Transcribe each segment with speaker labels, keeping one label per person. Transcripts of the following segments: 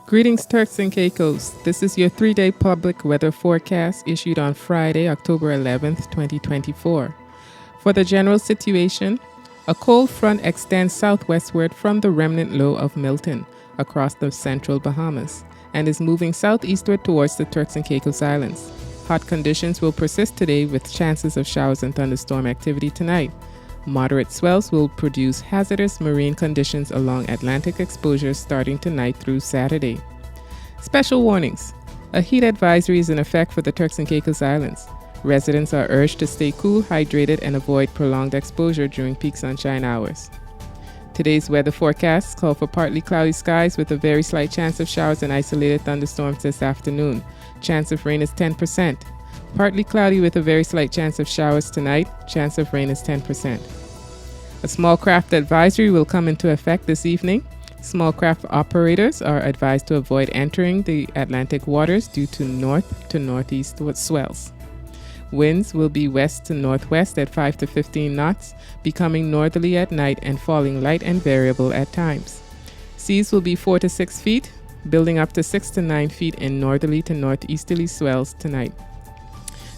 Speaker 1: Greetings, Turks and Caicos. This is your 3-day public weather forecast issued on Friday, October 11th, 2024. For the general situation, a cold front extends southwestward from the remnant low of Milton across the central Bahamas and is moving southeastward towards the Turks and Caicos Islands. Hot conditions will persist today with chances of showers and thunderstorm activity tonight. Moderate swells will produce hazardous marine conditions along Atlantic exposures starting tonight through Saturday. Special warnings. A heat advisory is in effect for the Turks and Caicos Islands. Residents are urged to stay cool, hydrated, and avoid prolonged exposure during peak sunshine hours. Today's weather forecasts call for partly cloudy skies with a very slight chance of showers and isolated thunderstorms this afternoon. Chance of rain is 10%. Partly cloudy with a very slight chance of showers tonight. Chance of rain is 10%. A small craft advisory will come into effect this evening. Small craft operators are advised to avoid entering the Atlantic waters due to north to northeast swells. Winds will be west to northwest at 5 to 15 knots, becoming northerly at night and falling light and variable at times. Seas will be 4 to 6 feet, building up to 6 to 9 feet in northerly to northeasterly swells tonight.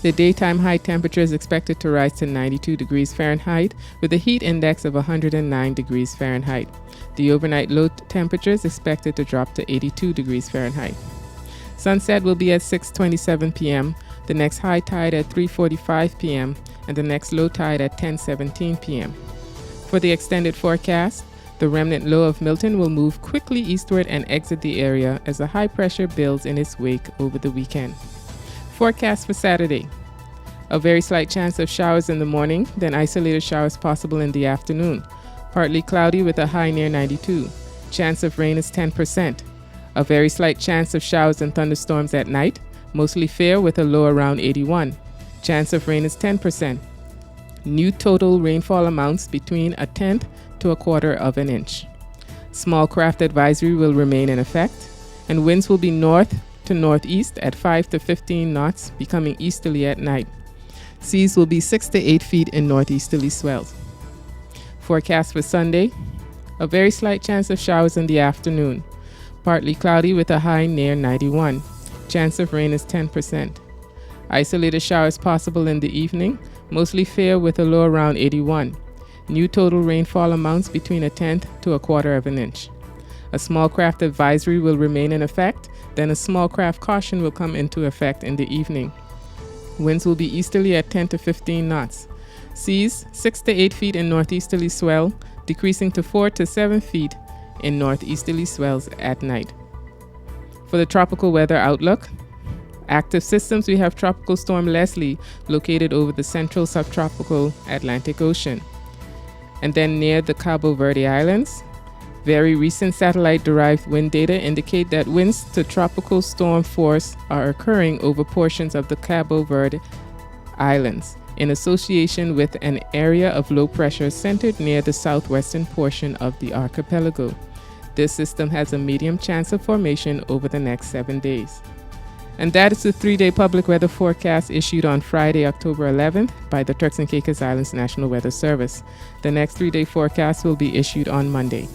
Speaker 1: The daytime high temperature is expected to rise to 92 degrees Fahrenheit with a heat index of 109 degrees Fahrenheit. The overnight low temperature is expected to drop to 82 degrees Fahrenheit. Sunset will be at 6:27 p.m., the next high tide at 3:45 p.m., and the next low tide at 10:17 p.m. For the extended forecast, the remnant low of Milton will move quickly eastward and exit the area as a high pressure builds in its wake over the weekend. Forecast for Saturday. A very slight chance of showers in the morning, then isolated showers possible in the afternoon. Partly cloudy with a high near 92. Chance of rain is 10%. A very slight chance of showers and thunderstorms at night, mostly fair with a low around 81. Chance of rain is 10%. New total rainfall amounts between a tenth to a quarter of an inch. Small craft advisory will remain in effect, and winds will be north to northeast at 5 to 15 knots, becoming easterly at night. Seas will be 6 to 8 feet in northeasterly swells. Forecast for Sunday. A very slight chance of showers in the afternoon. Partly cloudy with a high near 91. Chance of rain is 10%. Isolated showers possible in the evening, mostly fair with a low around 81. New total rainfall amounts between a tenth to a quarter of an inch. A small craft advisory will remain in effect, then a small craft caution will come into effect in the evening. Winds will be easterly at 10 to 15 knots. Seas 6 to 8 feet in northeasterly swell, decreasing to 4 to 7 feet in northeasterly swells at night. For the tropical weather outlook, active systems, we have Tropical Storm Leslie located over the central subtropical Atlantic Ocean. And then near the Cabo Verde Islands, very recent satellite-derived wind data indicate that winds to tropical storm force are occurring over portions of the Cabo Verde Islands in association with an area of low pressure centered near the southwestern portion of the archipelago. This system has a medium chance of formation over the next 7 days. And that is the 3-day public weather forecast issued on Friday, October 11th by the Turks and Caicos Islands National Weather Service. The next 3-day forecast will be issued on Monday.